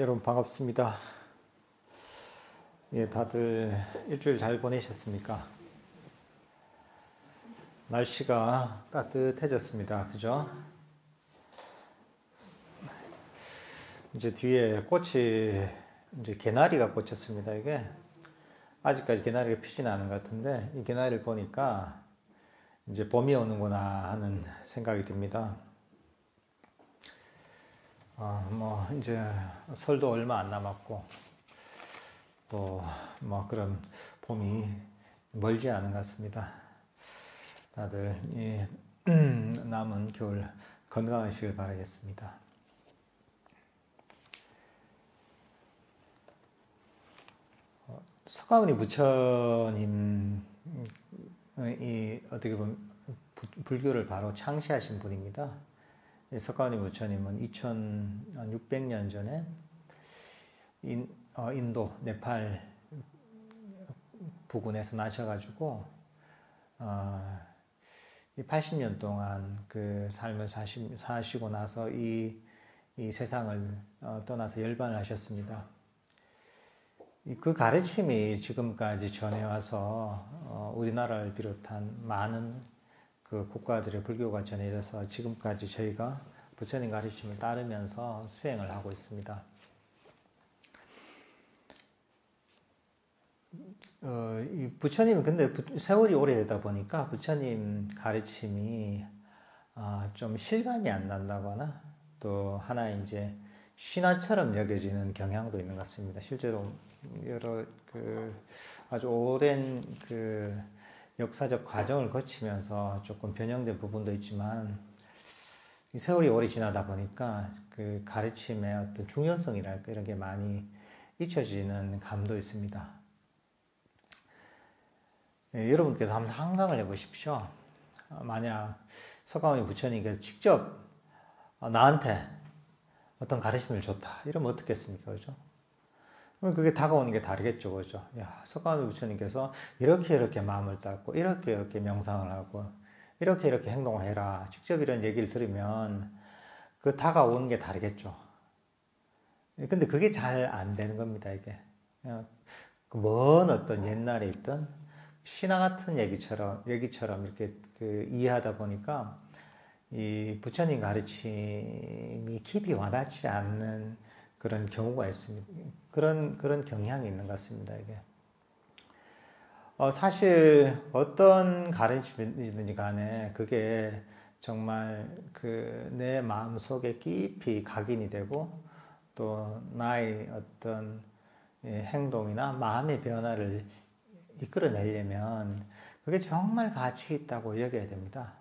여러분 반갑습니다. 예, 다들 일주일 잘 보내셨습니까? 날씨가 따뜻해졌습니다. 그죠? 이제 뒤에 꽃이 이제 개나리가 꽂혔습니다. 이게 아직까지 개나리가 피진 않은 것 같은데 이 개나리를 보니까 이제 봄이 오는구나 하는 생각이 듭니다. 뭐 이제 설도 얼마 안 남았고 또 뭐 그런 봄이 멀지 않은 것 같습니다. 다들 이 남은 겨울 건강하시길 바라겠습니다. 석가모니 부처님이 어떻게 보면 불교를 바로 창시하신 분입니다. 석가모니 부처님은 2600년 전에 인도, 네팔 부근에서 나셔가지고 80년 동안 그 삶을 사시고 나서 이 세상을 떠나서 열반을 하셨습니다. 그 가르침이 지금까지 전해와서 우리나라를 비롯한 많은 그 국가들의 불교가 전해져서 지금까지 저희가 부처님 가르침을 따르면서 수행을 하고 있습니다. 이 부처님은 근데 세월이 오래되다 보니까 부처님 가르침이 좀 실감이 안 난다거나 또 하나의 이제 신화처럼 여겨지는 경향도 있는 것 같습니다. 실제로 여러 아주 오랜 역사적 과정을 거치면서 조금 변형된 부분도 있지만 세월이 오래 지나다 보니까 그 가르침의 어떤 중요성이랄까 이런 게 많이 잊혀지는 감도 있습니다. 여러분께서 한번 상상을 해보십시오. 만약 석가모니 부처님께서 직접 나한테 어떤 가르침을 줬다 이러면 어떻겠습니까? 그죠? 그럼 그게 다가오는 게 다르겠죠. 그죠? 야, 석가모니 부처님께서 이렇게 마음을 닦고 이렇게 명상을 하고 이렇게 행동을 해라. 직접 이런 얘기를 들으면 그 다가오는 게 다르겠죠. 근데 그게 잘 안 되는 겁니다. 이게 먼 어떤 옛날에 있던 신화 같은 얘기처럼 이렇게 이해하다 보니까 이 부처님 가르침이 깊이 와닿지 않는 그런 경우가 있습니다. 그런 경향이 있는 것 같습니다. 이게 사실 어떤 가르침이든지 간에 그게 정말 내 마음 속에 깊이 각인이 되고 또 나의 어떤 행동이나 마음의 변화를 이끌어내려면 그게 정말 가치 있다고 여겨야 됩니다.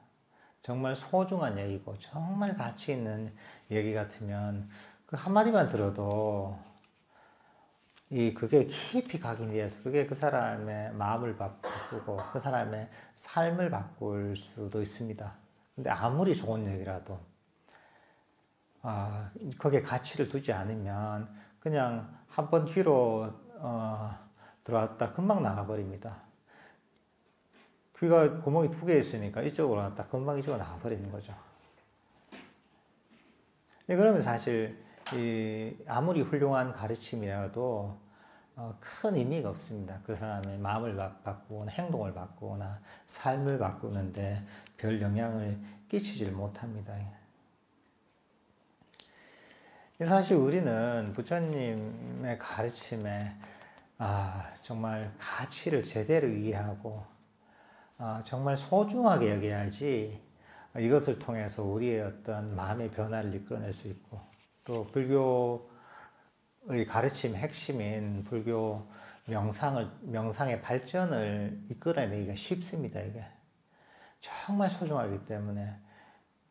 정말 소중한 얘기고 정말 가치 있는 얘기 같으면 그 한마디만 들어도 그게 깊이 각인이 돼서 그게 그 사람의 마음을 바꾸고 그 사람의 삶을 바꿀 수도 있습니다. 근데 아무리 좋은 얘기라도 거기에 가치를 두지 않으면 그냥 한번 귀로 들어왔다 금방 나가버립니다. 귀가 구멍이 2개 있으니까 이쪽으로 왔다 금방 이쪽으로 나가버리는 거죠. 그러면 사실 아무리 훌륭한 가르침이라도 큰 의미가 없습니다. 그 사람의 마음을 바꾸거나 행동을 바꾸거나 삶을 바꾸는데 별 영향을 끼치질 못합니다. 사실 우리는 부처님의 가르침에 정말 가치를 제대로 이해하고 정말 소중하게 여겨야지 이것을 통해서 우리의 어떤 마음의 변화를 이끌어낼 수 있고 또 불교의 가르침 핵심인 불교 명상의 발전을 이끌어내기가 쉽습니다. 이게 정말 소중하기 때문에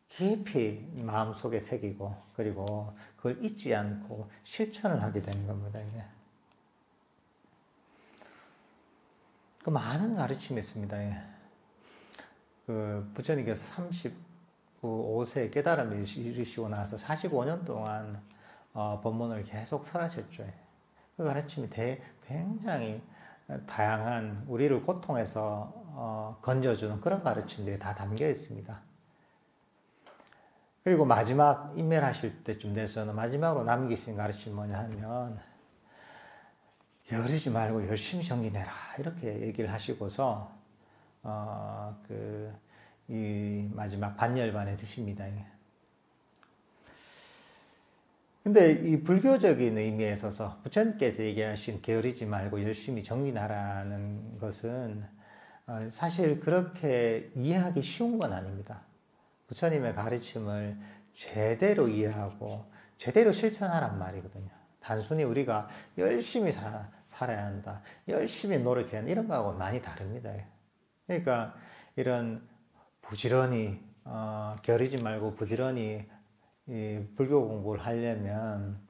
깊이 마음속에 새기고 그리고 그걸 잊지 않고 실천을 하게 되는 겁니다. 이게. 많은 가르침이 있습니다. 부처님께서 35세에 깨달음을 이루시고 나서 45년 동안 법문을 계속 설하셨죠. 그 가르침이 굉장히 다양한 우리를 고통에서 건져주는 그런 가르침들이 다 담겨 있습니다. 그리고 마지막 인멸하실 때쯤 돼서는 마지막으로 남기신 가르침이 뭐냐 하면 게으르지 말고 열심히 정리내라 이렇게 얘기를 하시고서 이 마지막 반열반에 드십니다. 근데 이 불교적인 의미에 있어서 부처님께서 얘기하신 게으르지 말고 열심히 정리하라는 것은 사실 그렇게 이해하기 쉬운 건 아닙니다. 부처님의 가르침을 제대로 이해하고 제대로 실천하란 말이거든요. 단순히 우리가 열심히 살아야 한다, 열심히 노력해야 한다 이런 거하고는 많이 다릅니다. 그러니까 이런 부지런히 게으르지 말고 부지런히 이 불교 공부를 하려면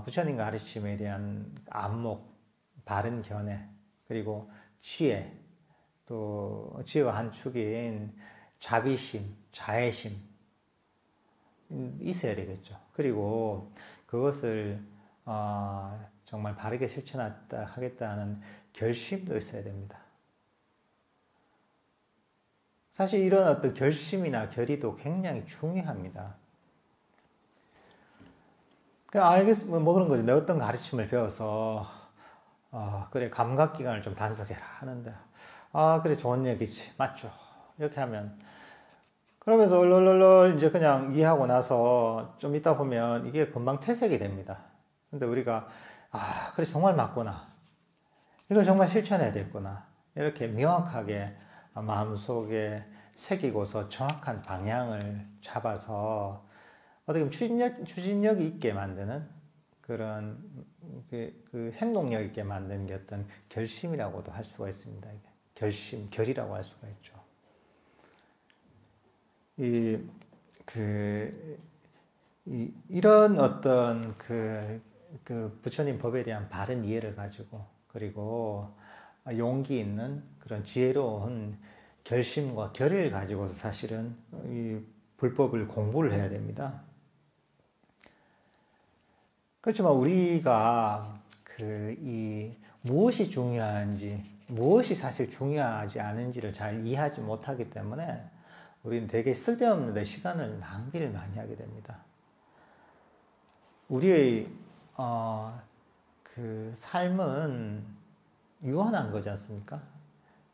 부처님 가르침에 대한 안목, 바른 견해, 그리고 지혜, 또 지혜와 한 축인 자비심, 자애심 있어야 되겠죠. 그리고 그것을 정말 바르게 실천하겠다는 결심도 있어야 됩니다. 사실 이런 어떤 결심이나 결의도 굉장히 중요합니다. 알겠으면 뭐 그런 거지. 내 어떤 가르침을 배워서 그래 감각기관을 좀 단속해라 하는데 그래 좋은 얘기지 맞죠. 이렇게 하면 그러면서 얼얼얼 이제 그냥 이해하고 나서 좀 있다 보면 이게 금방 퇴색이 됩니다. 근데 우리가 그래 정말 맞구나. 이걸 정말 실천해야 되겠구나. 이렇게 명확하게 마음속에 새기고서 정확한 방향을 잡아서 어떻게 보면 추진력이 있게 만드는 그런 그 행동력 있게 만드는 게 어떤 결심이라고도 할 수가 있습니다. 결심, 결이라고 할 수가 있죠. 이런 어떤 그 부처님 법에 대한 바른 이해를 가지고 그리고 용기 있는 그런 지혜로운 결심과 결의를 가지고서 사실은 이 불법을 공부를 해야 됩니다. 그렇지만 우리가 무엇이 중요한지, 무엇이 사실 중요하지 않은지를 잘 이해하지 못하기 때문에 우리는 되게 쓸데없는 데 시간을 낭비를 많이 하게 됩니다. 우리의 삶은 유한한 거지 않습니까?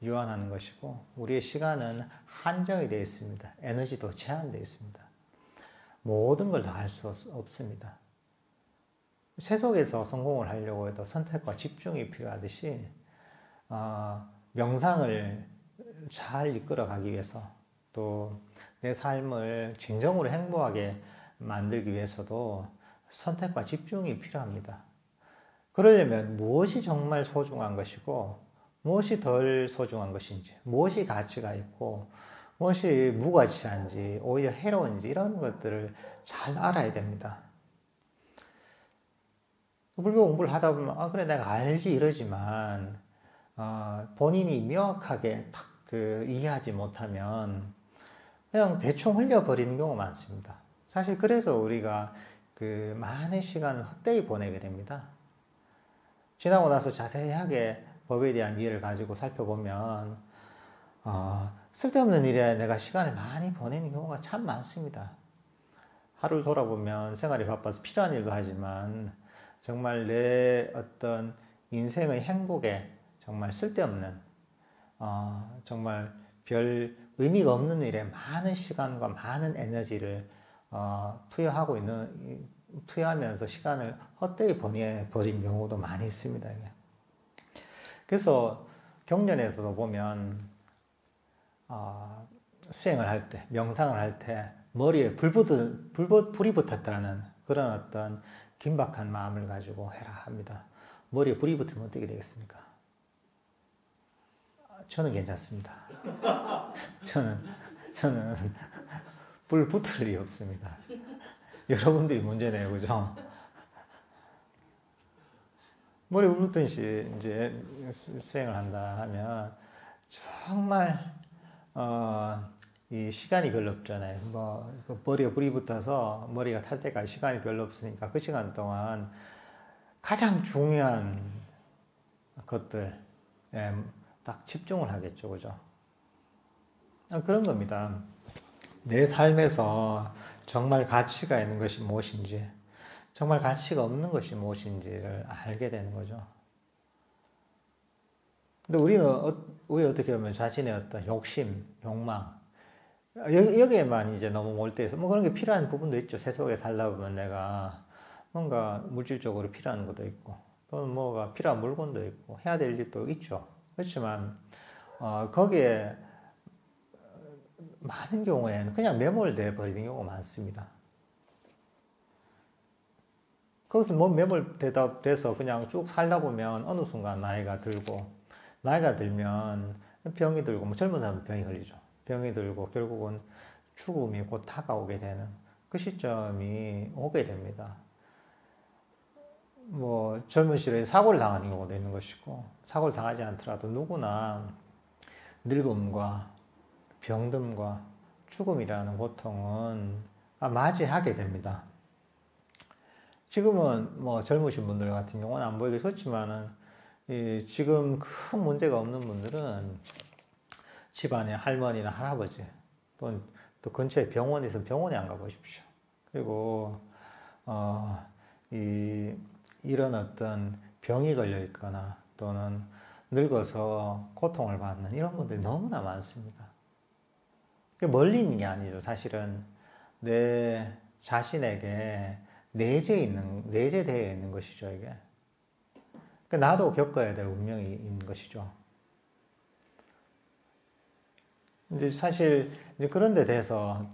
유한한 것이고 우리의 시간은 한정이 되어 있습니다. 에너지도 제한되어 있습니다. 모든 걸 다 할 수 없습니다. 세속에서 성공을 하려고 해도 선택과 집중이 필요하듯이 명상을 잘 이끌어가기 위해서 또 내 삶을 진정으로 행복하게 만들기 위해서도 선택과 집중이 필요합니다. 그러려면 무엇이 정말 소중한 것이고 무엇이 덜 소중한 것인지, 무엇이 가치가 있고 무엇이 무가치한지 오히려 해로운지 이런 것들을 잘 알아야 됩니다. 불교 공부를 하다 보면 그래 내가 알지 이러지만 본인이 명확하게 딱 이해하지 못하면 그냥 대충 흘려버리는 경우가 많습니다. 사실 그래서 우리가 많은 시간을 헛되이 보내게 됩니다. 지나고 나서 자세하게 법에 대한 이해를 가지고 살펴보면 쓸데없는 일에 내가 시간을 많이 보내는 경우가 참 많습니다. 하루를 돌아보면 생활이 바빠서 필요한 일도 하지만 정말 내 어떤 인생의 행복에 정말 쓸데없는 정말 별 의미가 없는 일에 많은 시간과 많은 에너지를 투여하면서 시간을 헛되이 보내버린 경우도 많이 있습니다. 그래서 경전에서도 보면 수행을 할 때, 명상을 할 때 머리에 불이 붙었다는 그런 어떤 긴박한 마음을 가지고 해라 합니다. 머리에 불이 붙으면 어떻게 되겠습니까? 저는 괜찮습니다. 저는 불 붙을 일이 없습니다. 여러분들이 문제네요, 그죠? 머리에 불 붙은 시 이제 수행을 한다 하면 정말 이 시간이 별로 없잖아요. 머리에 불이 붙어서 머리가 탈 때까지 시간이 별로 없으니까 그 시간 동안 가장 중요한 것들 딱 집중을 하겠죠, 그죠? 그런 겁니다. 내 삶에서 정말 가치가 있는 것이 무엇인지, 정말 가치가 없는 것이 무엇인지를 알게 되는 거죠. 근데 우리는 왜 어떻게 보면 자신의 어떤 욕심, 욕망, 여기에만 이제 너무 몰두해서, 뭐 그런 게 필요한 부분도 있죠. 세속에 살다 보면 내가 뭔가 물질적으로 필요한 것도 있고, 또는 뭐가 필요한 물건도 있고, 해야 될 일도 있죠. 그렇지만, 거기에 많은 경우에는 그냥 매몰돼 버리는 경우가 많습니다. 거기서 뭐 매몰되다 돼서 그냥 쭉 살다 보면 어느 순간 나이가 들면 병이 들고, 뭐 젊은 사람은 병이 걸리죠. 병이 들고 결국은 죽음이 곧 다가오게 되는 그 시점이 오게 됩니다. 뭐 젊은 시절에 사고를 당하는 경우도 있는 것이고, 사고를 당하지 않더라도 누구나 늙음과 병듦과 죽음이라는 고통은 맞이하게 됩니다. 지금은 뭐 젊으신 분들 같은 경우는 안 보이기 좋지만은, 지금 큰 문제가 없는 분들은 집안에 할머니나 할아버지, 또 근처에 병원이 있으면 병원에 안 가보십시오. 그리고, 이런 어떤 병이 걸려 있거나 또는 늙어서 고통을 받는 이런 분들이 너무나 많습니다. 멀리 있는 게 아니죠. 사실은 내 자신에게 내재되어 있는 것이죠, 이게. 나도 겪어야 될 운명이 있는 것이죠. 이제 사실, 이제 그런 데 대해서,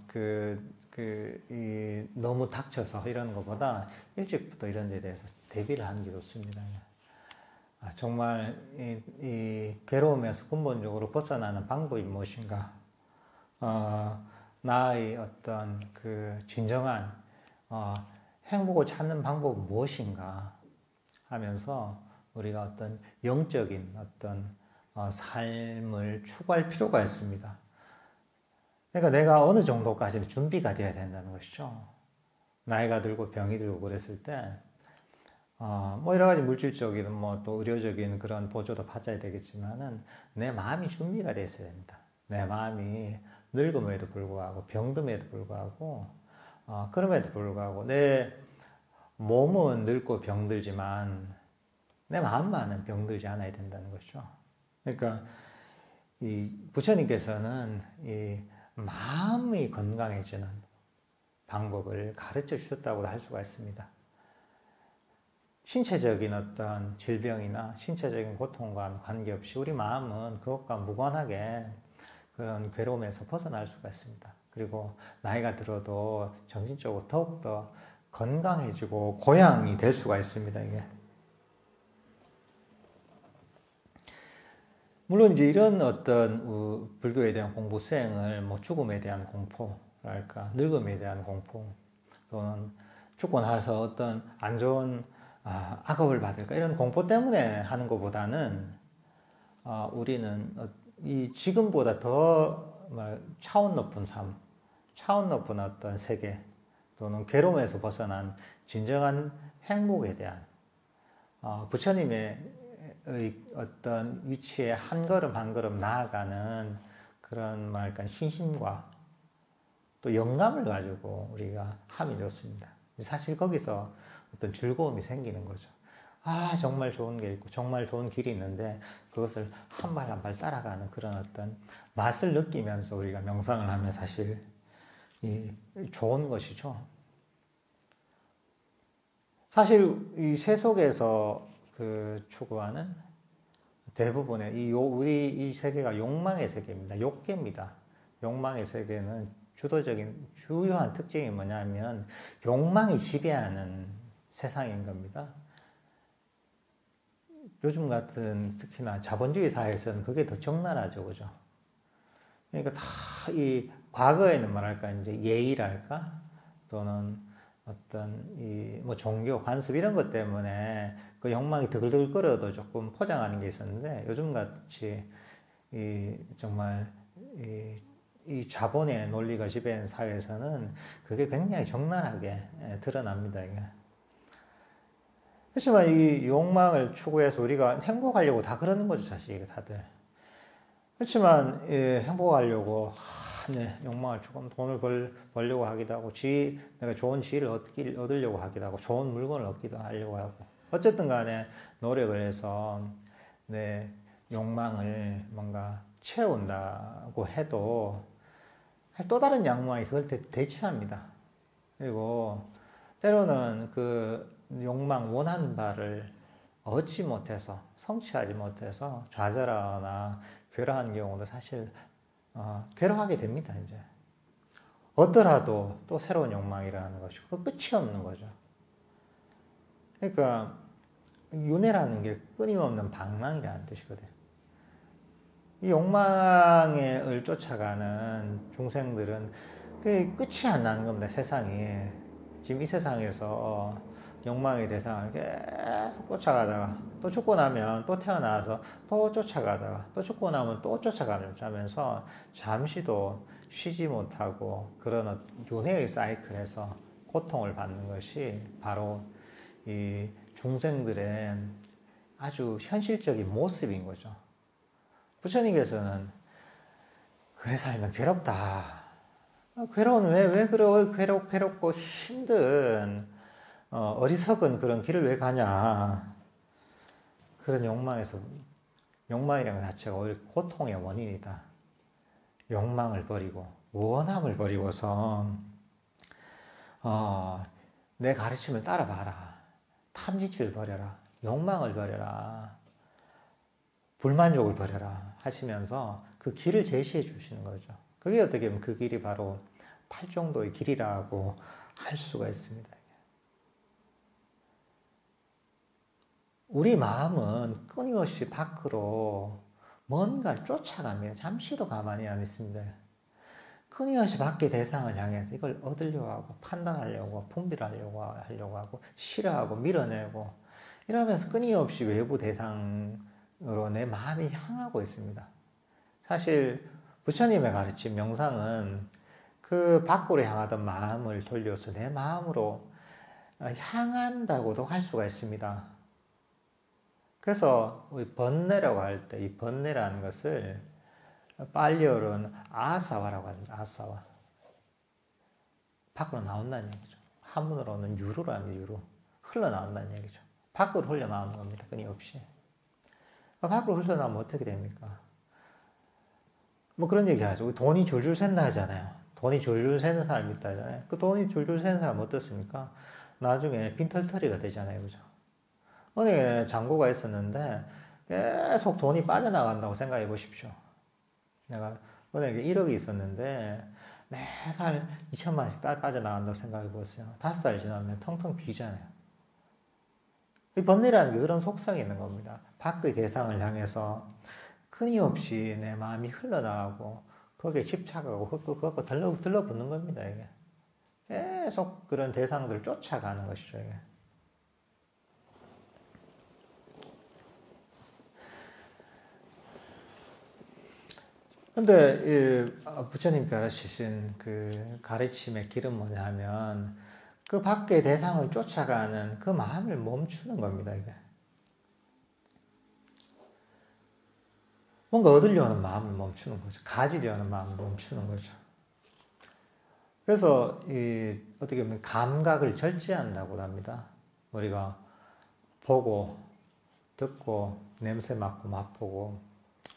너무 닥쳐서 이러는 것보다 일찍부터 이런 데 대해서 대비를 하는 게 좋습니다. 정말, 이 괴로움에서 근본적으로 벗어나는 방법이 무엇인가? 나의 어떤 진정한, 행복을 찾는 방법은 무엇인가 하면서 우리가 어떤 영적인 어떤 삶을 추구할 필요가 있습니다. 그러니까 내가 어느 정도까지는 준비가 되어야 된다는 것이죠. 나이가 들고 병이 들고 그랬을 때, 뭐 여러 가지 물질적인 뭐 또 의료적인 그런 보조도 받아야 되겠지만은 내 마음이 준비가 되어 있어야 됩니다. 내 마음이 늙음에도 불구하고 병듦에도 불구하고 그럼에도 불구하고 내 몸은 늙고 병들지만 내 마음만은 병들지 않아야 된다는 것이죠. 그러니까 이 부처님께서는 이 마음이 건강해지는 방법을 가르쳐 주셨다고 할 수가 있습니다. 신체적인 어떤 질병이나 신체적인 고통과는 관계없이 우리 마음은 그것과 무관하게 그런 괴로움에서 벗어날 수가 있습니다. 그리고 나이가 들어도 정신적으로 더욱더 건강해지고 고양이 될 수가 있습니다, 이게. 물론 이제 이런 어떤 불교에 대한 공부 수행을 뭐 죽음에 대한 공포랄까, 늙음에 대한 공포, 또는 죽고 나서 어떤 안 좋은 악업을 받을까 이런 공포 때문에 하는 것보다는 우리는 이 지금보다 더 차원 높은 삶, 차원 높은 어떤 세계 또는 괴로움에서 벗어난 진정한 행복에 대한 부처님의 어떤 위치에 한 걸음 한 걸음 나아가는 그런 말까 신심과 또 영감을 가지고 우리가 하면 좋습니다. 사실 거기서 어떤 즐거움이 생기는 거죠. 정말 좋은 게 있고 정말 좋은 길이 있는데 그것을 한 발 한 발 따라가는 그런 어떤 맛을 느끼면서 우리가 명상을 하면 사실 좋은 것이죠. 사실 이 세속에서 추구하는 대부분의 우리 이 세계가 욕망의 세계입니다. 욕계입니다. 욕망의 세계는 주요한 특징이 뭐냐면 욕망이 지배하는 세상인 겁니다. 요즘 같은 특히나 자본주의 사회에서는 그게 더 적나라하죠, 그죠? 그러니까 다 이 과거에는 뭐랄까 이제 예의랄까 또는 어떤 뭐 종교 관습 이런 것 때문에 그 욕망이 드글드글 끓어도 조금 포장하는 게 있었는데 요즘 같이 정말 이 자본의 논리가 지배한 사회에서는 그게 굉장히 적나라하게 드러납니다, 이게. 그렇지만 이 욕망을 추구해서 우리가 행복하려고 다 그러는 거죠, 사실, 다들. 그렇지만, 행복하려고 네, 욕망을 조금 돈을 벌려고 하기도 하고, 내가 좋은 지위를 얻으려고 하기도 하고, 좋은 물건을 얻기도 하려고 하고, 어쨌든 간에 노력을 해서 내 욕망을 뭔가 채운다고 해도 또 다른 욕망이 그걸 대체합니다. 그리고 때로는 그 욕망, 원하는 바를 얻지 못해서, 성취하지 못해서 좌절하거나 괴로워하는 경우도 사실 괴로워하게 됩니다. 이제 얻더라도 또 새로운 욕망이라는 것이고 끝이 없는 거죠. 그러니까 윤회라는 게 끊임없는 방랑이라는 뜻이거든요. 이 욕망을 쫓아가는 중생들은 그 끝이 안 나는 겁니다. 세상이 지금 이 세상에서 욕망의 대상을 계속 쫓아가다가 또 죽고 나면 또 태어나서 또 쫓아가다가 또 죽고 나면 또 쫓아가면서 잠시도 쉬지 못하고 그런 윤회의 사이클에서 고통을 받는 것이 바로 이 중생들의 아주 현실적인 모습인 거죠. 부처님께서는 그래 살면 괴롭다. 괴로운 왜 괴롭고 힘든 어리석은 그런 길을 왜 가냐. 그런 욕망이라는 것 자체가 오히려 고통의 원인이다. 욕망을 버리고 원함을 버리고서 내 가르침을 따라봐라. 탐진치를 버려라. 욕망을 버려라. 불만족을 버려라 하시면서 그 길을 제시해 주시는 거죠. 그게 어떻게 보면 그 길이 바로 팔정도의 길이라고 할 수가 있습니다. 우리 마음은 끊임없이 밖으로 뭔가를 쫓아가며 잠시도 가만히 안 있습니다. 끊임없이 밖의 대상을 향해서 이걸 얻으려고 하고 판단하려고 분별하려고 하고 싫어하고 밀어내고 이러면서 끊임없이 외부 대상으로 내 마음이 향하고 있습니다. 사실 부처님의 가르침 명상은 그 밖으로 향하던 마음을 돌려서 내 마음으로 향한다고도 할 수가 있습니다. 그래서 우리 번뇌라고 할 때 이 번뇌라는 것을 빨리어로는 아사와라고 합니다. 아사와. 밖으로 나온다는 얘기죠. 한문으로는 유루로 합니다. 유루. 흘러나온다는 얘기죠. 밖으로 흘러나오는 겁니다. 끊임없이. 밖으로 흘러나오면 어떻게 됩니까? 뭐 그런 얘기 하죠. 돈이 줄줄 샌다 하잖아요. 돈이 줄줄 새는 사람이 있다 하잖아요. 그 돈이 줄줄 새는 사람은 어떻습니까? 나중에 빈털터리가 되잖아요. 그죠? 어느 장고가 있었는데 계속 돈이 빠져나간다고 생각해 보십시오. 내가 은행에 1억이 있었는데 매달 2천만 원씩 빠져나간다고 생각해 보세요. 5달 지나면 텅텅 비잖아요. 이 번뇌라는 게 그런 속성이 있는 겁니다. 밖의 대상을 향해서 끊임없이 내 마음이 흘러나가고 거기에 집착하고 그거 들러붙는 겁니다. 이게 계속 그런 대상들을 쫓아가는 것이죠. 이게. 근데 부처님 가르치신 그 가르침의 길은 뭐냐 하면 그 밖의 대상을 쫓아가는 그 마음을 멈추는 겁니다. 이게. 뭔가 얻으려는 마음을 멈추는 거죠. 가지려는 마음을 멈추는 거죠. 그래서 어떻게 보면 감각을 절제한다고 합니다. 우리가 보고 듣고 냄새 맡고 맛보고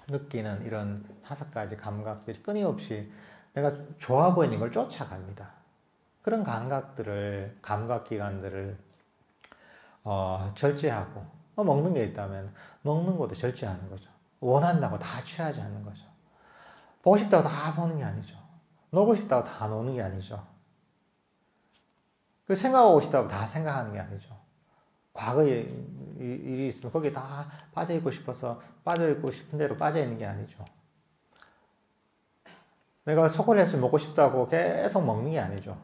느끼는 이런 5가지 감각들이 끊임없이 내가 좋아 보이는 걸 쫓아갑니다. 그런 감각기관들을 절제하고 먹는 게 있다면 먹는 것도 절제하는 거죠. 원한다고 다 취하지 않는 거죠. 보고 싶다고 다 보는 게 아니죠. 놀고 싶다고 다 노는 게 아니죠. 생각하고 싶다고 다 생각하는 게 아니죠. 과거에 일이 있으면 거기에 다 빠져있고 싶은 대로 빠져있는 게 아니죠. 내가 초콜릿을 먹고 싶다고 계속 먹는 게 아니죠.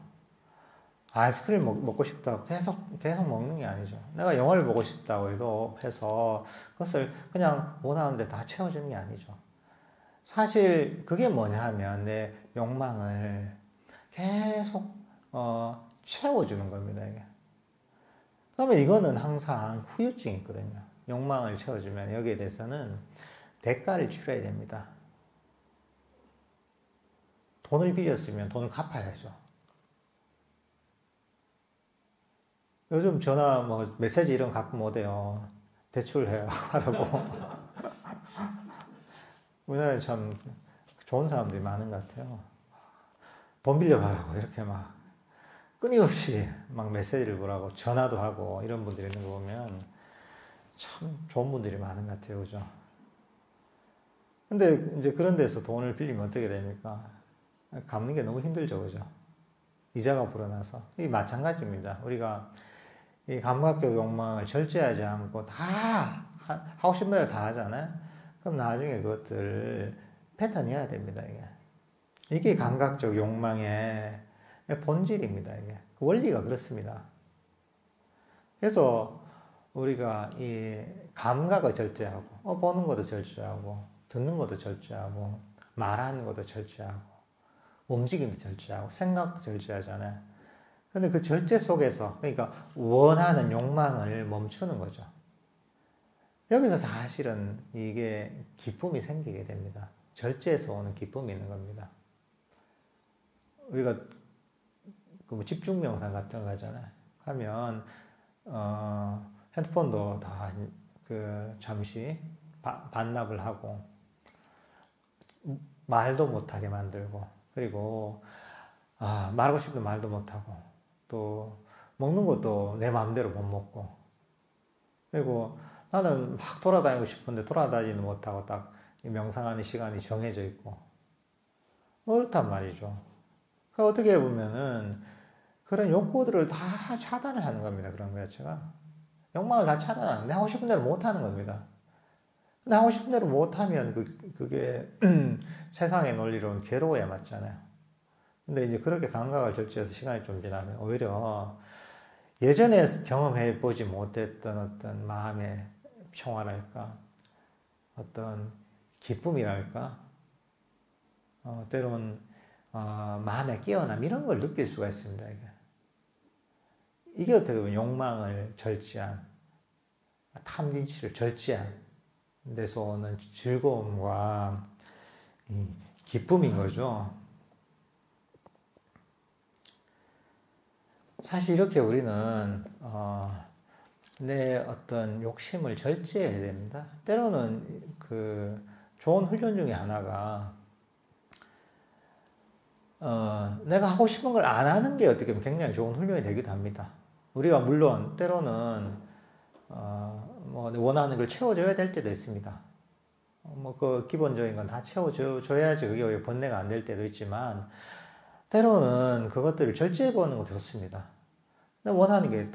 아이스크림 먹고 싶다고 계속 먹는 게 아니죠. 내가 영화를 보고 싶다고 해서 그것을 그냥 원하는데 다 채워주는 게 아니죠. 사실 그게 뭐냐 하면 내 욕망을 계속 채워주는 겁니다. 이게. 그러면 이거는 항상 후유증이 있거든요. 욕망을 채워주면 여기에 대해서는 대가를 치러야 됩니다. 돈을 빌렸으면 돈을 갚아야죠. 요즘 전화 뭐 메시지 이런 거 가끔 오대요. 대출해요 하라고. 우리나라에 참 좋은 사람들이 많은 것 같아요. 돈 빌려가라고 이렇게 막 끊임없이 막 메시지를 보라고 전화도 하고 이런 분들이 있는 거 보면 참 좋은 분들이 많은 것 같아요. 그죠? 근데 이제 그런 데서 돈을 빌리면 어떻게 됩니까? 갚는 게 너무 힘들죠. 그죠? 이자가 불어나서. 이 마찬가지입니다. 우리가 이 감각적 욕망을 절제하지 않고 다 하고 싶은 대로 다 하잖아요. 그럼 나중에 그것들을 뱉어내야 됩니다. 이게 감각적 욕망의 본질입니다. 이게 원리가 그렇습니다. 그래서 우리가 이 감각을 절제하고 보는 것도 절제하고 듣는 것도 절제하고 말하는 것도 절제하고 움직임도 절제하고 생각도 절제하잖아요. 근데 그 절제 속에서 그러니까 원하는 욕망을 멈추는 거죠. 여기서 사실은 이게 기쁨이 생기게 됩니다. 절제에서 오는 기쁨이 있는 겁니다. 우리가 그 집중 명상 같은 거 하잖아요. 하면 핸드폰도 다 그 잠시 반납을 하고 말도 못하게 만들고 그리고 말하고 싶은 말도 못하고 또 먹는 것도 내 마음대로 못 먹고 그리고 나는 막 돌아다니고 싶은데 돌아다니지는 못하고 딱 명상하는 시간이 정해져 있고 그렇단 말이죠. 그러니까 어떻게 보면은 그런 욕구들을 다 차단을 하는 겁니다. 그런 거 자체가 욕망을 다 차단하는데 하고 싶은 대로 못 하는 겁니다. 근데 하고 싶은 대로 못 하면 그게 세상의 논리로는 괴로워야 맞잖아요. 근데 이제 그렇게 감각을 절제해서 시간이 좀 지나면 오히려 예전에 경험해 보지 못했던 어떤 마음의 평화랄까, 어떤 기쁨이랄까, 때로는 마음의 깨어남 이런 걸 느낄 수가 있습니다. 이게 어떻게 보면 욕망을 절제한, 탐진치를 절제한 데서 오는 즐거움과 기쁨인 거죠. 사실 이렇게 우리는 내 어떤 욕심을 절제해야 됩니다. 때로는 그 좋은 훈련 중에 하나가 내가 하고 싶은 걸 안 하는 게 어떻게 보면 굉장히 좋은 훈련이 되기도 합니다. 우리가 물론 때로는 뭐 원하는 걸 채워줘야 될 때도 있습니다. 뭐 그 기본적인 건 다 채워줘야지 그게 오히려 번뇌가 안 될 때도 있지만 때로는 그것들을 절제해보는 것도 좋습니다. 내가 원하는 게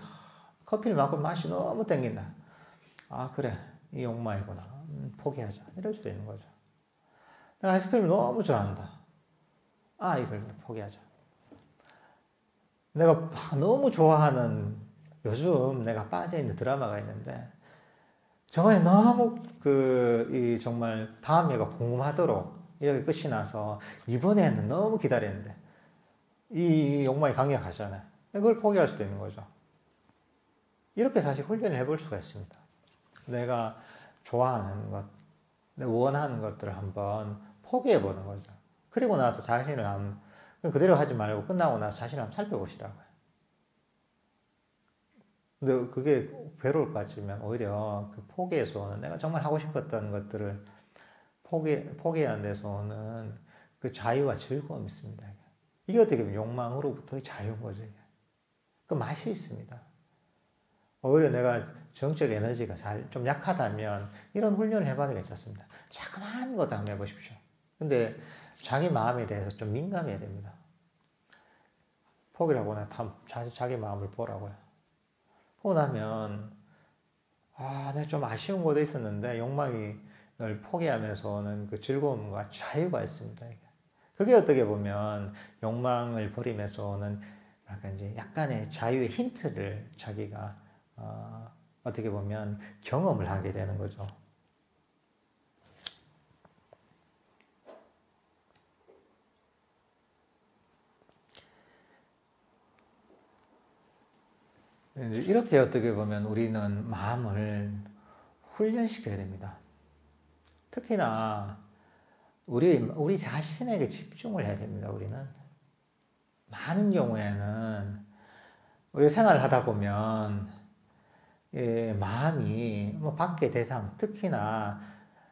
커피를 마고 맛이 너무 땡긴다. 그래. 이 욕망이구나. 포기하자. 이럴 수도 있는 거죠. 내가 아이스크림을 너무 좋아한다. 이걸 포기하자. 내가 너무 좋아하는 요즘 내가 빠져있는 드라마가 있는데 저번에 너무 정말 다음 회가 궁금하도록 이렇게 끝이 나서 이번에는 너무 기다렸는데 이 욕망이 강력하잖아요. 그걸 포기할 수도 있는 거죠. 이렇게 사실 훈련을 해볼 수가 있습니다. 내가 좋아하는 것, 내가 원하는 것들을 한번 포기해보는 거죠. 그리고 나서 자신을 그대로 하지 말고 끝나고 나서 자신을 한번 살펴보시라고요. 근데 그게 괴로울 것 같지만 오히려 그 포기에서 오는 내가 정말 하고 싶었던 것들을 포기하는 데서 오는 그 자유와 즐거움이 있습니다. 이게 어떻게 보면 욕망으로부터의 자유인 거죠. 그 맛이 있습니다. 오히려 내가 정적 에너지가 좀 약하다면 이런 훈련을 해봐도 괜찮습니다. 자그마한 것도 한번 해보십시오. 근데 자기 마음에 대해서 좀 민감해야 됩니다. 포기를 하거나 자기 마음을 보라고요. 보고 나면 내가 좀 아쉬운 것도 있었는데 욕망이 널 포기하면서는 그 즐거움과 자유가 있습니다. 그게 어떻게 보면 욕망을 버리면서 오는 이제 약간의 자유의 힌트를 자기가 어떻게 보면 경험을 하게 되는 거죠. 이렇게 어떻게 보면 우리는 마음을 훈련시켜야 됩니다. 특히나 우리 자신에게 집중을 해야 됩니다, 우리는. 많은 경우에는, 우리가 생활을 하다 보면, 마음이, 밖의 대상, 특히나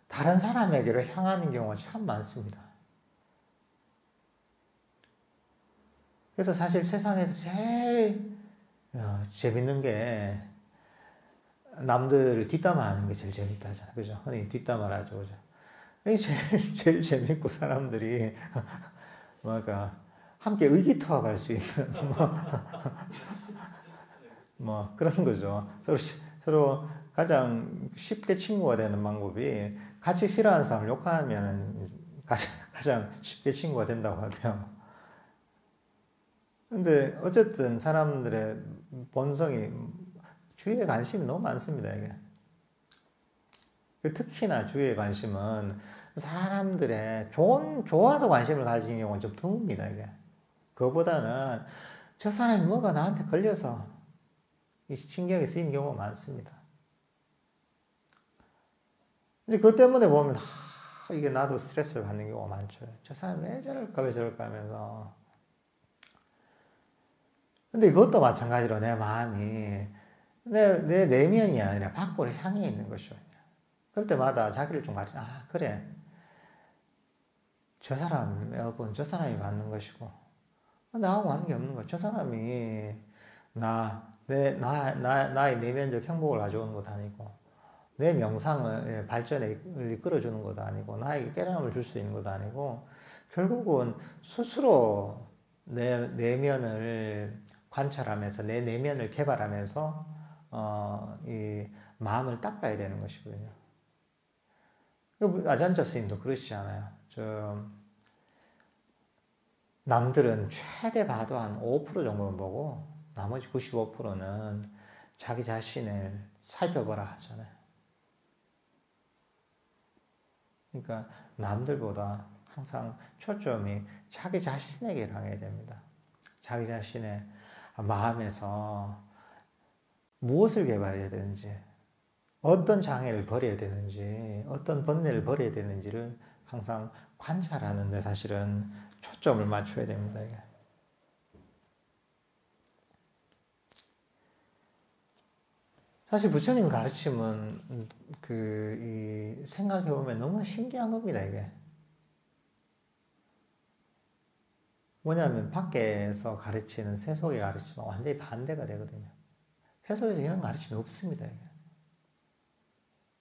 다른 사람에게로 향하는 경우가 참 많습니다. 그래서 사실 세상에서 제일 재밌는 게, 남들을 뒷담화하는 게 제일 재밌다 하잖아요. 그죠? 흔히 뒷담화를 하죠. 그죠? 이게 제일 재밌고, 사람들이, 뭐랄까, 함께 의기투합할 수 있는, 그런 거죠. 서로 가장 쉽게 친구가 되는 방법이, 같이 싫어하는 사람을 욕하면 가장 쉽게 친구가 된다고 하대요. 근데 어쨌든 사람들의 본성이, 주위에 관심이 너무 많습니다, 이게. 특히나 주위의 관심은 사람들의 좋아서 관심을 가지는 경우는 좀 드뭅니다, 이게. 그거보다는 저 사람이 뭐가 나한테 걸려서 이 신경이 쓰이는 경우가 많습니다. 근데 그것 때문에 보면, 이게 나도 스트레스를 받는 경우가 많죠. 저 사람 왜 저럴까 하면서. 근데 그것도 마찬가지로 내 마음이 내 내면이 아니라 밖으로 향해 있는 것이죠. 그럴 때마다 자기를 좀 가르쳐. 그래. 저 사람이 받는 것이고, 나하고 관계없는 거. 저 사람이 나의 내면적 행복을 가져오는 것도 아니고, 내 명상의 발전을 이끌어주는 것도 아니고, 나에게 깨달음을 줄 수 있는 것도 아니고, 결국은 스스로 내 내면을 관찰하면서, 내 내면을 개발하면서, 이 마음을 닦아야 되는 것이거든요. 아잔자 스님도 그러시지 않아요. 남들은 최대 봐도 한 5% 정도는 보고, 나머지 95%는 자기 자신을 살펴보라 하잖아요. 그러니까 남들보다 항상 초점이 자기 자신에게 향해야 됩니다. 자기 자신의 마음에서 무엇을 개발해야 되는지, 어떤 장애를 버려야 되는지, 어떤 번뇌를 버려야 되는지를 항상 관찰하는데 사실은 초점을 맞춰야 됩니다. 이게. 사실 부처님 가르침은 생각해보면 너무 신기한 겁니다, 이게. 뭐냐면 밖에서 가르치는 세속의 가르침은 완전히 반대가 되거든요. 세속에서 이런 가르침이 없습니다, 이게.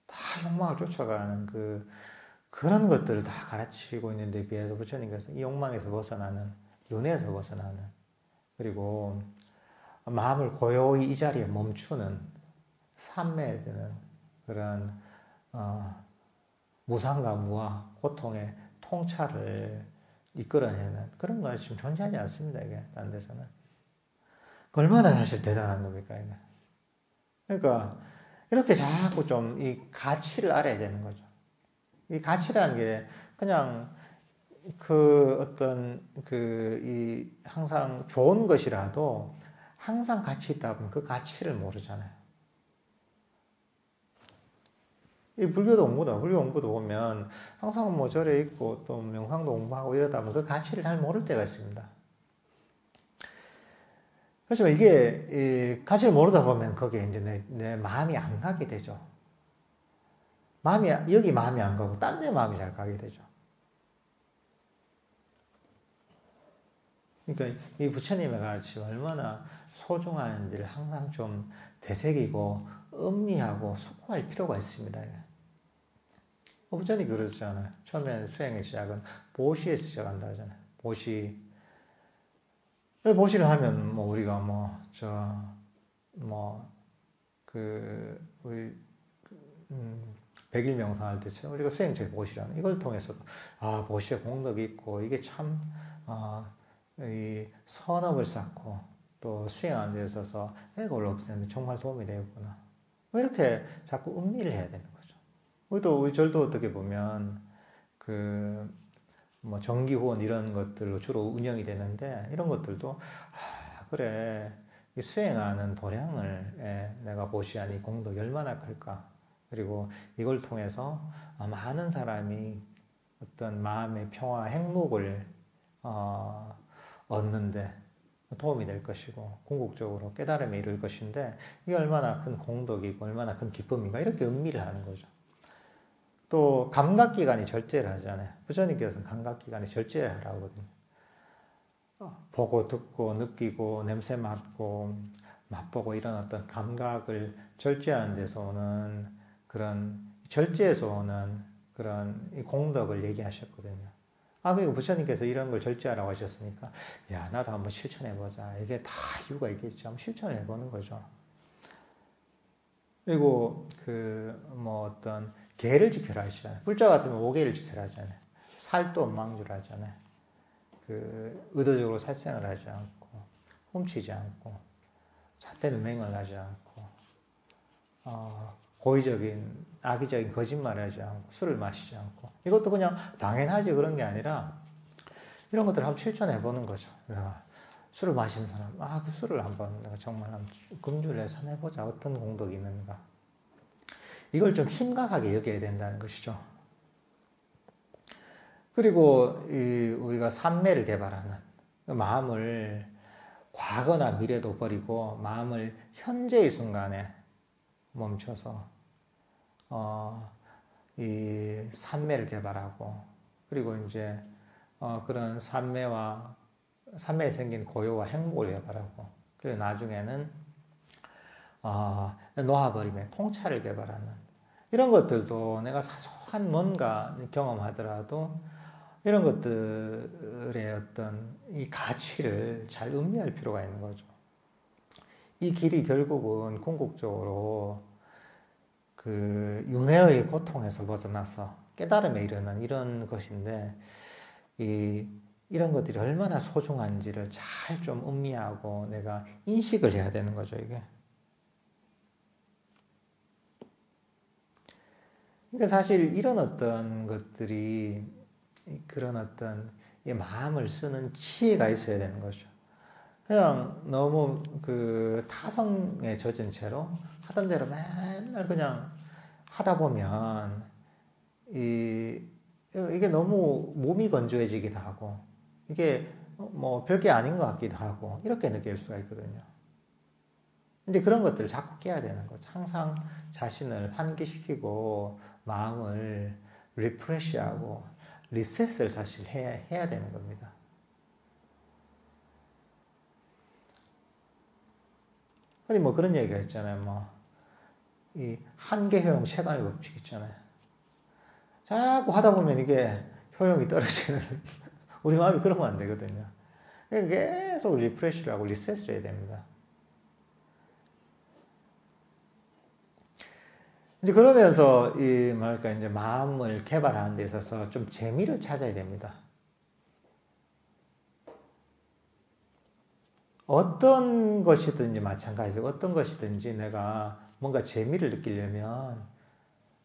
다 욕망을 쫓아가는 그런 것들을 다 가르치고 있는데 비해서 부처님께서 이 욕망에서 벗어나는, 윤회에서 벗어나는, 그리고 마음을 고요히 이 자리에 멈추는, 삼매되는 그런 무상과 무아, 고통의 통찰을 이끌어내는 그런 건 지금 존재하지 않습니다. 이게 다른 데서는. 얼마나 사실 대단한 겁니까 이게. 그러니까 이렇게 자꾸 좀 이 가치를 알아야 되는 거죠. 이 가치라는 게 그냥 항상 좋은 것이라도 항상 가치 있다 보면 그 가치를 모르잖아요. 이 불교 공부도 보면 항상 뭐 절에 있고 또 명상도 공부하고 이러다 보면 그 가치를 잘 모를 때가 있습니다. 그렇지만 이게 가치를 모르다 보면 거기에 이제 내 마음이 안 가게 되죠. 여기 마음이 안 가고 딴 데 마음이 잘 가게 되죠. 그러니까 이 부처님의 가르침 얼마나 소중한지를 항상 좀 되새기고 음미하고 숙고할 필요가 있습니다. 부처님 그러잖아요. 처음에 수행의 시작은 보시에서 시작한다 하잖아요. 보시를 하면 우리가 백일 명상할 때처럼 우리가 수행처의 보시라는 이걸 통해서도 보시에 공덕이 있고 이게 참 이 선업을 쌓고 또 수행하는 데 있어서 애고를 없애는데 정말 도움이 되겠구나. 이렇게 자꾸 음미를 해야 되는 거죠. 우리 절도 어떻게 보면 정기 후원 이런 것들로 주로 운영이 되는데 이런 것들도 그래 이 수행하는 도량을 내가 보시하니 공덕이 얼마나 클까. 그리고 이걸 통해서 많은 사람이 어떤 마음의 평화, 행복을 얻는데 도움이 될 것이고 궁극적으로 깨달음에 이를 것인데 이게 얼마나 큰 공덕이고 얼마나 큰 기쁨인가 이렇게 음미를 하는 거죠. 또 감각기관이 절제를 하잖아요. 부처님께서는 감각기관이 절제하라고 하거든요. 보고 듣고 느끼고 냄새 맡고 맛보고 이런 어떤 감각을 절제하는 데서 오는 그런 절제에서 오는 그런 공덕을 얘기하셨거든요. 그리고 부처님께서 이런 걸 절제하라고 하셨으니까 야 나도 한번 실천해보자. 이게 다 이유가 있겠죠. 한번 실천을 해보는 거죠. 그리고 뭐 어떤 계를 지켜라 하시잖아요. 불자 같으면 5계를 지켜라 하잖아요. 살도 엄망주라 하잖아요. 의도적으로 살생을 하지 않고 훔치지 않고 잣대는 맹을 하지 않고 고의적인 악의적인 거짓말을 하지 않고 술을 마시지 않고 이것도 그냥 당연하지 그런 게 아니라 이런 것들을 한번 실천해 보는 거죠. 술을 마시는 사람 그 술을 한번 내가 정말 한번 금주를 해서 해보자. 어떤 공덕이 있는가 이걸 좀 심각하게 여겨야 된다는 것이죠. 그리고 우리가 삼매를 개발하는 마음을 과거나 미래도 버리고 마음을 현재의 순간에 멈춰서 이 삼매를 개발하고 그리고 이제 그런 삼매에 생긴 고요와 행복을 개발하고 그리고 나중에는 놓아버림의 통찰을 개발하는 이런 것들도 내가 사소한 뭔가 경험하더라도 이런 것들의 어떤 이 가치를 잘 음미할 필요가 있는 거죠. 이 길이 결국은 궁극적으로 윤회의 고통에서 벗어나서 깨달음에 이르는 이런 것인데, 이런 것들이 얼마나 소중한지를 잘 좀 음미하고 내가 인식을 해야 되는 거죠, 이게. 그러니까 사실 이런 어떤 것들이 그런 어떤 마음을 쓰는 지혜가 있어야 되는 거죠. 그냥 너무 타성에 젖은 채로 하던 대로 맨날 그냥 하다 보면 이게 너무 몸이 건조해지기도 하고 이게 뭐 별게 아닌 것 같기도 하고 이렇게 느낄 수가 있거든요. 근데 그런 것들을 자꾸 깨야 되는 거죠. 항상 자신을 환기시키고 마음을 리프레시하고 리셋을 사실 해야 되는 겁니다. 어디 뭐 그런 얘기가 있잖아요. 이 한계효용 체감의 법칙 있잖아요. 자꾸 하다 보면 이게 효용이 떨어지는 우리 마음이 그러면 안 되거든요. 계속 리프레시를 하고 리셋을 해야 됩니다. 이제 그러면서 이제 마음을 개발하는 데 있어서 좀 재미를 찾아야 됩니다. 어떤 것이든지 마찬가지고 어떤 것이든지 내가 뭔가 재미를 느끼려면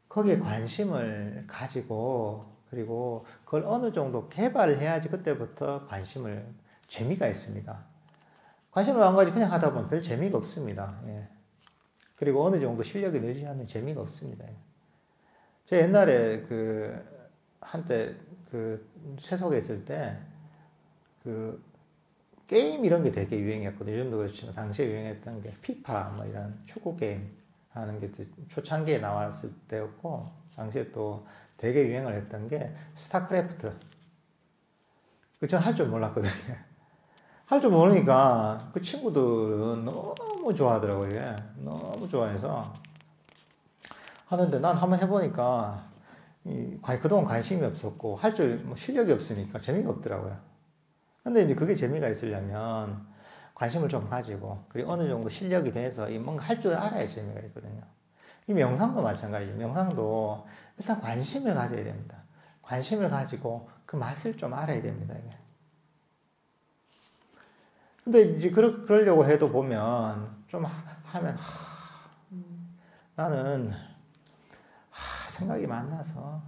거기에 관심을 가지고 그리고 그걸 어느 정도 개발을 해야지 그때부터 재미가 있습니다. 관심을 안 가지고 그냥 하다 보면 별 재미가 없습니다. 예. 그리고 어느 정도 실력이 늘지 않는 재미가 없습니다. 제가 옛날에 한때 세속에 있을 때 게임 이런 게 되게 유행했거든요. 요즘도 그렇지만 당시에 유행했던 게 피파 뭐 이런 축구 게임 하는 게 초창기에 나왔을 때였고 당시에 또 되게 유행을 했던 게 스타크래프트. 저는 할 줄 몰랐거든요. 할 줄 모르니까 그 친구들은 너무 좋아하더라고요. 너무 좋아해서 하는데 난 한번 해보니까 그동안 관심이 없었고 할 줄 실력이 없으니까 재미가 없더라고요. 근데 이제 그게 재미가 있으려면 관심을 좀 가지고 그리고 어느 정도 실력이 돼서 뭔가 할 줄 알아야 재미가 있거든요. 이 명상도 마찬가지죠. 명상도 일단 관심을 가져야 됩니다. 관심을 가지고 그 맛을 좀 알아야 됩니다. 이게. 근데 이제 그러려고 해도 보면 좀 하면 나는 생각이 많아서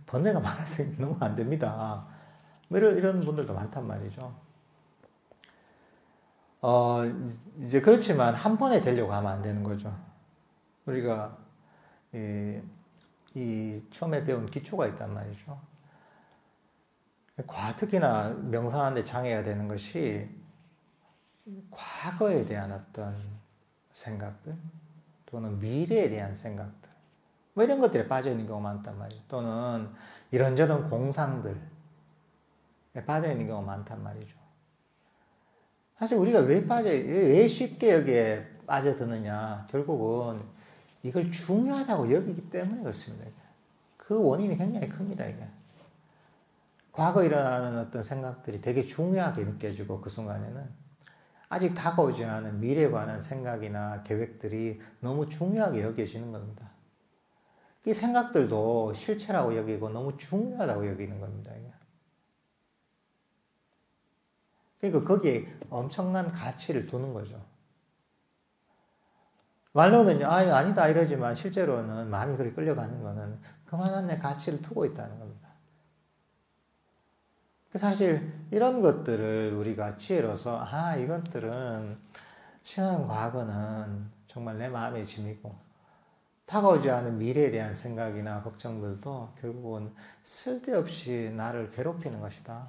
번뇌가 많아서 너무 안 됩니다. 이런 분들도 많단 말이죠. 이제 그렇지만 한 번에 되려고 하면 안 되는 거죠. 우리가 이 처음에 배운 기초가 있단 말이죠. 특히나 명상하는데 장애가 되는 것이 과거에 대한 어떤 생각들 또는 미래에 대한 생각들 뭐 이런 것들에 빠져 있는 경우가 많단 말이죠. 또는 이런저런 공상들에 빠져 있는 경우가 많단 말이죠. 사실 우리가 왜 쉽게 여기에 빠져드느냐, 결국은 이걸 중요하다고 여기기 때문에 그렇습니다. 그 원인이 굉장히 큽니다, 이게. 과거에 일어나는 어떤 생각들이 되게 중요하게 느껴지고, 그 순간에는 아직 다가오지 않은 미래에 관한 생각이나 계획들이 너무 중요하게 여겨지는 겁니다. 이 생각들도 실체라고 여기고 너무 중요하다고 여기는 겁니다, 이게. 그러니까 거기에 엄청난 가치를 두는 거죠. 말로는 아니다 이러지만 실제로는 마음이 그렇게 끌려가는 거는 그만한 내 가치를 두고 있다는 겁니다. 사실 이런 것들을 우리가 지혜로서 이것들은 지난 과거는 정말 내 마음의 짐이고 다가오지 않은 미래에 대한 생각이나 걱정들도 결국은 쓸데없이 나를 괴롭히는 것이다.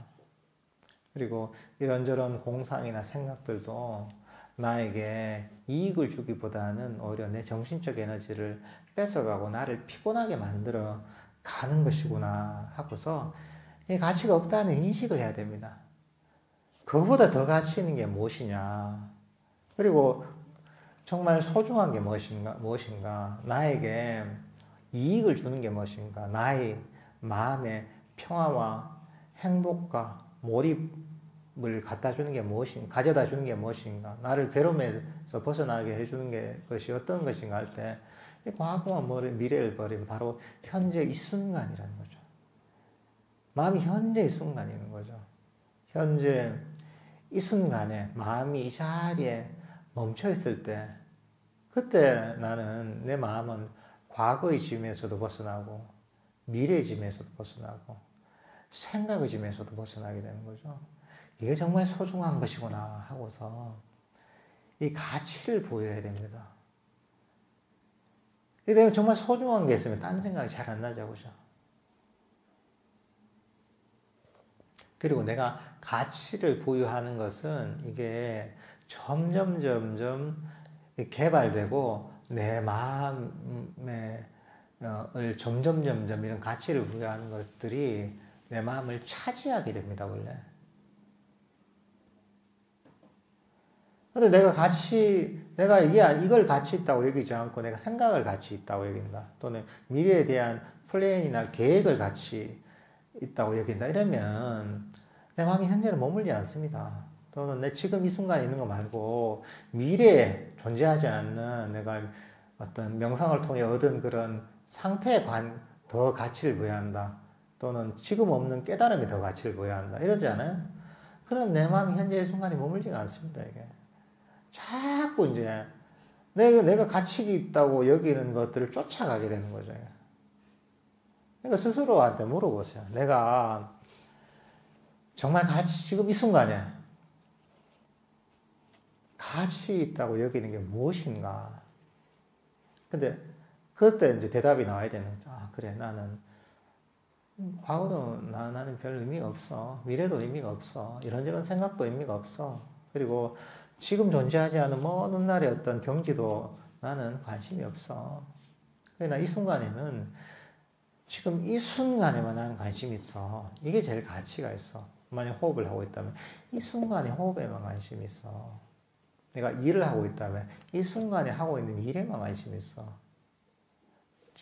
그리고 이런저런 공상이나 생각들도 나에게 이익을 주기보다는 오히려 내 정신적 에너지를 뺏어가고 나를 피곤하게 만들어 가는 것이구나 하고서 이 가치가 없다는 인식을 해야 됩니다. 그거보다 더 가치 있는 게 무엇이냐. 그리고 정말 소중한 게 무엇인가. 나에게 이익을 주는 게 무엇인가. 나의 마음의 평화와 행복과 몰입을 갖다 주는 게 무엇인가, 가져다 주는 게 무엇인가, 나를 괴로움에서 벗어나게 해주는 것이 어떤 것인가 할 때, 과거와 미래를 버린 바로 현재 이 순간이라는 거죠. 마음이 현재 이 순간에 있는 거죠. 현재 이 순간에 마음이 이 자리에 멈춰 있을 때, 그때 나는 내 마음은 과거의 짐에서도 벗어나고, 미래의 짐에서도 벗어나고, 생각의 짐에서도 벗어나게 되는 거죠. 이게 정말 소중한 것이구나 하고서 이 가치를 부여해야 됩니다. 이게 정말 소중한 게 있으면 딴 생각이 잘 안 나자고죠. 그리고 내가 가치를 부여하는 것은 이게 점점 개발되고 내 마음에 점점 이런 가치를 부여하는 것들이 내 마음을 차지하게 됩니다, 원래. 근데 내가 이걸 가치 있다고 여기지 않고 내가 생각을 가치 있다고 여긴다. 또는 미래에 대한 플랜이나 계획을 가치 있다고 여긴다. 이러면 내 마음이 현재는 머물지 않습니다. 또는 내 지금 이 순간에 있는 거 말고 미래에 존재하지 않는 내가 어떤 명상을 통해 얻은 그런 상태에 더 가치를 부여한다. 또는 지금 없는 깨달음에 더 가치를 부여한다. 이러지 않아요? 그럼 내 마음이 현재의 순간에 머물지가 않습니다, 이게. 자꾸 이제 내가 가치 있다고 여기는 것들을 쫓아가게 되는 거죠. 그러니까 스스로한테 물어보세요. 내가 정말 지금 이 순간에 가치 있다고 여기는 게 무엇인가? 근데 그때 이제 대답이 나와야 되는 거죠. 그래, 나는 과거도 나는 별 의미가 없어. 미래도 의미가 없어. 이런저런 생각도 의미가 없어. 그리고 지금 존재하지 않은 먼 훗날의 어떤 경지도 나는 관심이 없어. 그러나 이 순간에는 지금 이 순간에만 나는 관심이 있어. 이게 제일 가치가 있어. 만약 호흡을 하고 있다면 이 순간에 호흡에만 관심이 있어. 내가 일을 하고 있다면 이 순간에 하고 있는 일에만 관심이 있어.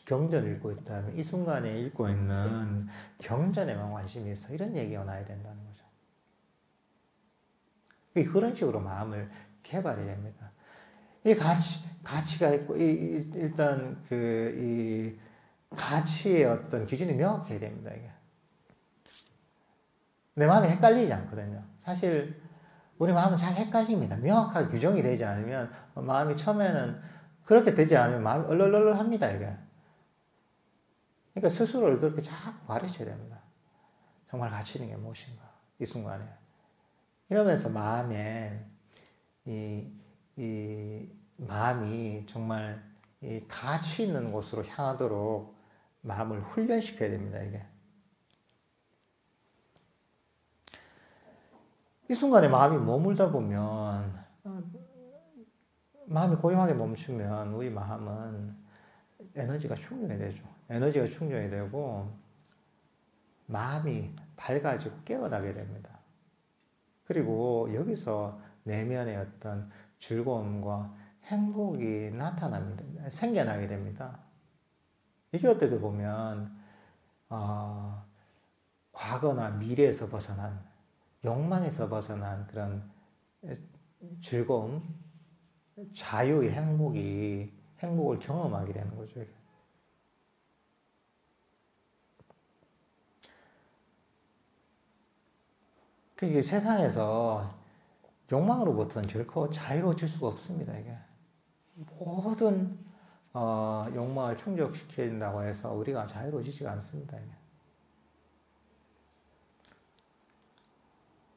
경전을 읽고 있다면 이 순간에 읽고 있는 경전에만 관심이 있어. 이런 얘기가 나야 된다는 거죠. 그런 식으로 마음을 개발해야 됩니다. 이 가치가 있고, 일단 이 가치의 어떤 기준이 명확해야 됩니다, 이게. 내 마음이 헷갈리지 않거든요. 사실, 우리 마음은 잘 헷갈립니다. 명확하게 규정이 되지 않으면, 마음이 처음에는 그렇게 되지 않으면 마음이 얼얼얼 합니다, 이게. 그러니까 스스로를 그렇게 자꾸 가르쳐야 됩니다. 정말 가치 있는 게 무엇인가, 이 순간에. 이러면서 이 마음이 정말 이 가치 있는 곳으로 향하도록 마음을 훈련시켜야 됩니다, 이게. 이 순간에 마음이 머물다 보면, 마음이 고요하게 멈추면 우리 마음은 에너지가 충전이 되죠. 에너지가 충전이 되고, 마음이 밝아지고 깨어나게 됩니다. 그리고 여기서 내면의 어떤 즐거움과 행복이 나타납니다. 생겨나게 됩니다. 이게 어떻게 보면, 과거나 미래에서 벗어난, 욕망에서 벗어난 그런 즐거움, 자유의 행복을 경험하게 되는 거죠. 그게 세상에서 욕망으로부터는 결코 자유로워질 수가 없습니다, 이게. 모든, 욕망을 충족시킨다고 해서 우리가 자유로워지지가 않습니다, 이게.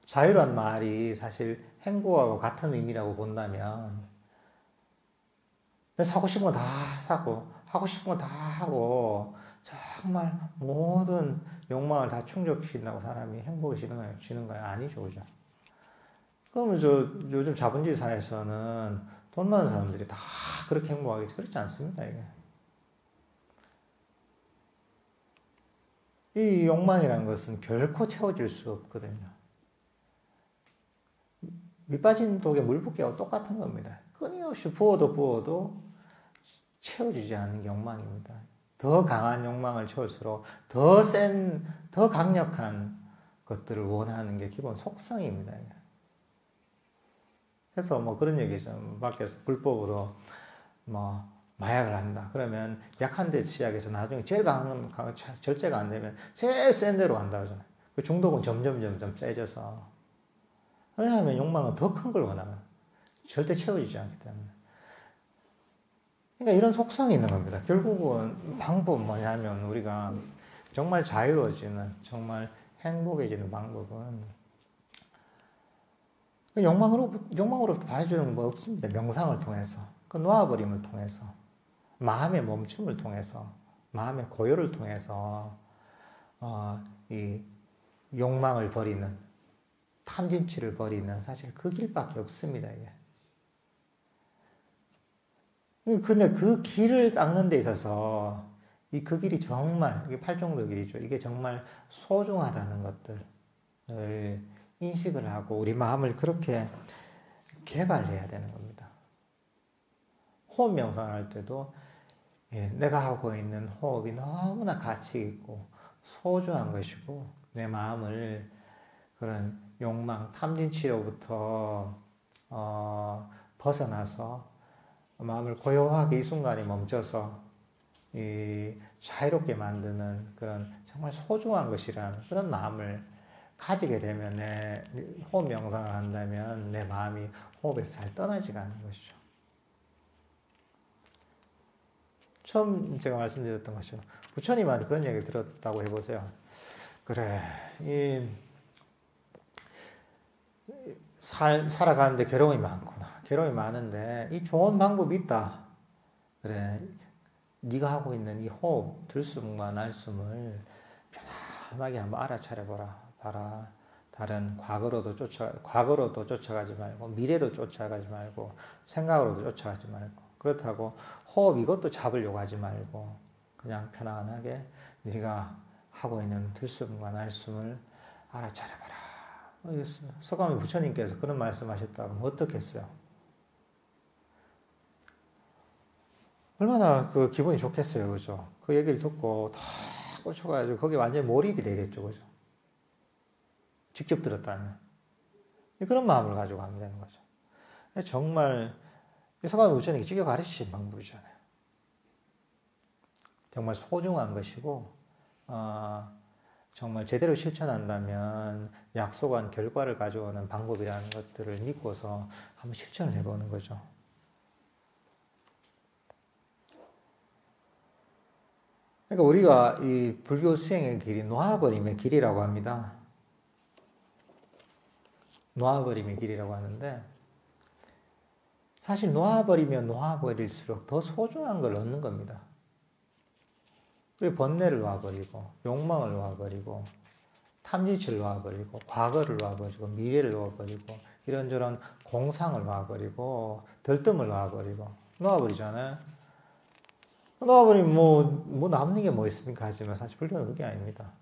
자유란 말이 사실 행복하고 같은 의미라고 본다면, 사고 싶은 거 다 사고, 하고 싶은 거 다 하고, 정말 모든 욕망을 다 충족시킨다고 사람이 행복해지는 거예요? 아니죠, 그죠? 그러면 요즘 자본주의 사회에서는 돈 많은 사람들이 다 그렇게 행복하겠지? 그렇지 않습니다, 이게. 이 욕망이라는 것은 결코 채워질 수 없거든요. 밑빠진 독에 물 붓기와 똑같은 겁니다. 끊임없이 부어도 채워지지 않는 게 욕망입니다. 더 강한 욕망을 채울수록 더 강력한 것들을 원하는 게 기본 속성입니다. 그래서 뭐 그런 얘기죠. 밖에서 불법으로 뭐 마약을 한다. 그러면 약한 데 시작해서 나중에 제일 강한 절제가 안 되면 제일 센 데로 간다 그러잖아요. 그 중독은 점점 세져서. 왜냐하면 욕망은 더 큰 걸 원하면 절대 채워지지 않기 때문에. 그러니까 이런 속성이 있는 겁니다. 결국은 방법은 뭐냐면 우리가 정말 자유로워지는, 정말 행복해지는 방법은 욕망으로부터 바래주는 뭐 없습니다. 명상을 통해서, 그 놓아버림을 통해서, 마음의 멈춤을 통해서, 마음의 고요를 통해서, 이 욕망을 버리는, 탐진치를 버리는 사실 그 길밖에 없습니다, 이게. 근데 그 길을 닦는 데 있어서 그 길이 정말, 이게 팔종도 길이죠. 이게 정말 소중하다는 것들을 인식을 하고 우리 마음을 그렇게 개발해야 되는 겁니다. 호흡 명상을 할 때도 내가 하고 있는 호흡이 너무나 가치 있고 소중한 것이고 내 마음을 그런 욕망, 탐진치로부터 벗어나서 마음을 고요하게 이 순간에 멈춰서 자유롭게 만드는 그런 정말 소중한 것이라는 그런 마음을 가지게 되면 내 호흡 명상을 한다면 내 마음이 호흡에서 잘 떠나지가 않는 것이죠. 처음 제가 말씀드렸던 것이죠. 부처님한테 그런 얘기 들었다고 해보세요. 그래, 살아가는데 괴로움이 많구나. 괴로움이 많은데 이 좋은 방법이 있다. 그래, 네가 하고 있는 이 호흡, 들숨과 날숨을 편안하게 한번 알아차려보라. 봐라. 다른 과거로도 쫓아가지 말고 미래도 쫓아가지 말고 생각으로도 쫓아가지 말고 그렇다고 호흡 이것도 잡으려고 하지 말고 그냥 편안하게 네가 하고 있는 들숨과 날숨을 알아차려봐라. 서가모니 부처님께서 그런 말씀하셨다면 어떻겠어요? 얼마나 그 기분이 좋겠어요, 그죠? 그 얘기를 듣고 다 꽂혀가지고 거기에 완전히 몰입이 되겠죠, 그죠? 직접 들었다면. 그런 마음을 가지고 하면 되는 거죠. 정말 서가모니 부처님이 직접 가르치신 방법이잖아요. 정말 소중한 것이고, 정말 제대로 실천한다면 약속한 결과를 가져오는 방법이라는 것들을 믿고서 한번 실천을 해보는 거죠. 그러니까 우리가 이 불교 수행의 길이 놓아버림의 길이라고 합니다. 놓아버림의 길이라고 하는데 사실 놓아버리면 놓아버릴수록 더 소중한 걸 얻는 겁니다. 우리 번뇌를 놔버리고, 욕망을 놔버리고, 탐지치를 놔버리고, 과거를 놔버리고, 미래를 놔버리고, 이런저런 공상을 놔버리고, 들뜸을 놔버리잖아요. 놓아버리면 뭐 남는 게 뭐 있습니까? 하지만 사실 불교는 그게 아닙니다.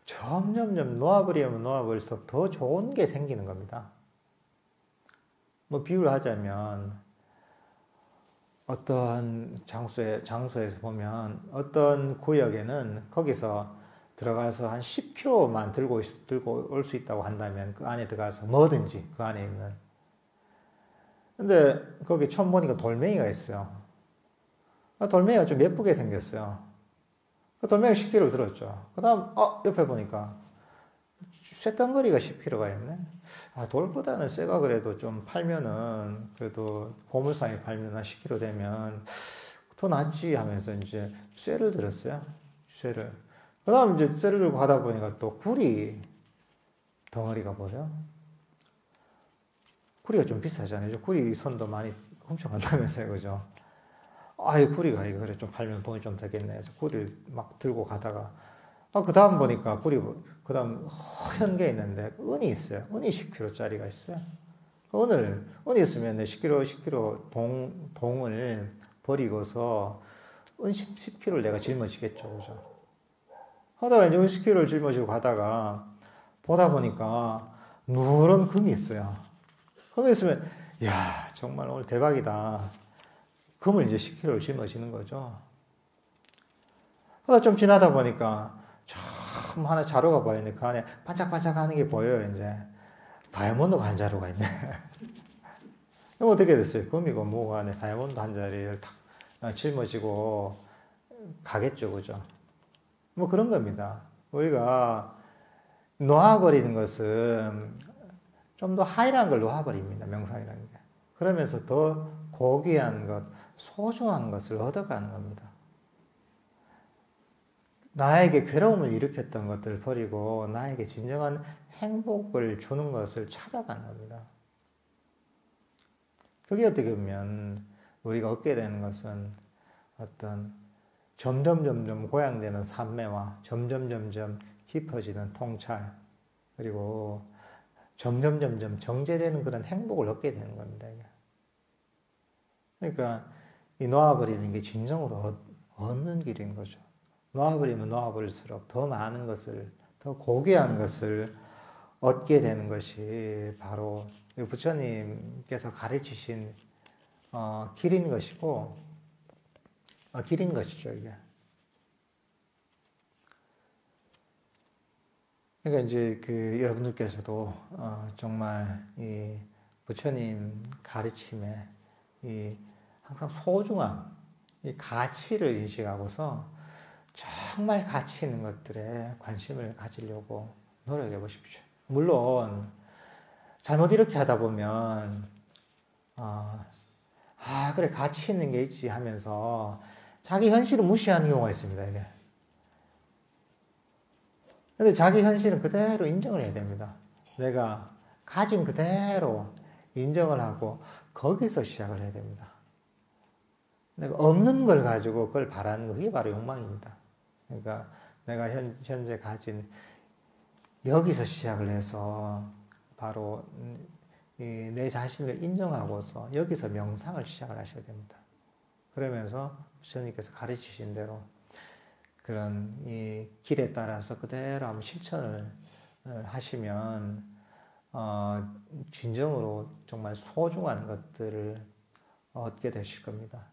점점점 놓아버리면 놓아버릴수록 더 좋은 게 생기는 겁니다. 뭐 비유를 하자면 어떤 장소에서 보면 어떤 구역에는 거기서 들어가서 한 10kg만 들고 올 수 있다고 한다면 그 안에 들어가서 뭐든지 그 안에 있는. 근데 거기 처음 보니까 돌멩이가 있어요. 돌멩이가 좀 예쁘게 생겼어요. 그 돌멩이 10kg 들었죠. 그 다음, 옆에 보니까 쇳덩거리가 10kg가 있네. 돌보다는 쇠가 그래도 좀 팔면은, 그래도 고물상에 팔면 한 10kg 되면 더 낫지 하면서 이제 쇠를 들었어요. 쇠를. 그 다음 이제 쇠를 들고 가다 보니까 또 구리 덩어리가 보여요. 구리가 좀 비싸잖아요. 구리 선도 많이 훔쳐간다면서요. 그죠? 이 구리가 이거 그래 좀 팔면 돈이 좀 되겠네 해서 구리를 막 들고 가다가 그 다음 보니까 그 다음 허연 게 있는데 은이 있어요. 은이 10kg짜리가 있어요. 은이 있으면 10kg 동을 버리고서 은 10kg를 내가 짊어지겠죠. 그죠? 하다가 이제 은 10kg를 짊어지고 가다가 보다 보니까 누런 금이 있어요. 금이 있으면 야 정말 오늘 대박이다. 금을 이제 10kg를 짊어지는 거죠. 좀 지나다 보니까 참 하나 자루가 보이는데 그 안에 반짝반짝 하는 게 보여요, 이제. 다이아몬드 한 자루가 있네. 그럼 어떻게 됐어요? 금이고 뭐고 안에 다이아몬드 한 자리를 탁 짊어지고 가겠죠, 그죠? 뭐 그런 겁니다. 우리가 놓아버리는 것은 좀 더 하이한 걸 놓아버립니다, 명상이라는 게. 그러면서 더 고귀한 것, 소중한 것을 얻어가는 겁니다. 나에게 괴로움을 일으켰던 것들을 버리고 나에게 진정한 행복을 주는 것을 찾아가는 겁니다. 그게 어떻게 보면 우리가 얻게 되는 것은 어떤 점점 고양되는 산매와 점점 깊어지는 통찰, 그리고 점점 정제되는 그런 행복을 얻게 되는 겁니다. 그러니까 이 놓아버리는 게 진정으로 얻는 길인 거죠. 놓아버리면 놓아버릴수록 더 많은 것을, 더 고귀한 것을 얻게 되는 것이 바로 부처님께서 가르치신 길인 것이고, 길인 것이죠, 이게. 그러니까 이제 여러분들께서도 정말 이 부처님 가르침에 이 항상 소중함, 이 가치를 인식하고서 정말 가치 있는 것들에 관심을 가지려고 노력해 보십시오. 물론 잘못 이렇게 하다 보면 그래 가치 있는 게 있지 하면서 자기 현실을 무시하는 경우가 있습니다. 이게. 근데 자기 현실은 그대로 인정을 해야 됩니다. 내가 가진 그대로 인정을 하고 거기서 시작을 해야 됩니다. 내가 없는 걸 가지고 그걸 바라는 거, 그게 바로 욕망입니다. 그러니까 내가 현재 가진 여기서 시작을 해서 바로 내 자신을 인정하고서 여기서 명상을 시작을 하셔야 됩니다. 그러면서 부처님께서 가르치신 대로 그런 이 길에 따라서 그대로 한번 실천을 하시면 진정으로 정말 소중한 것들을 얻게 되실 겁니다.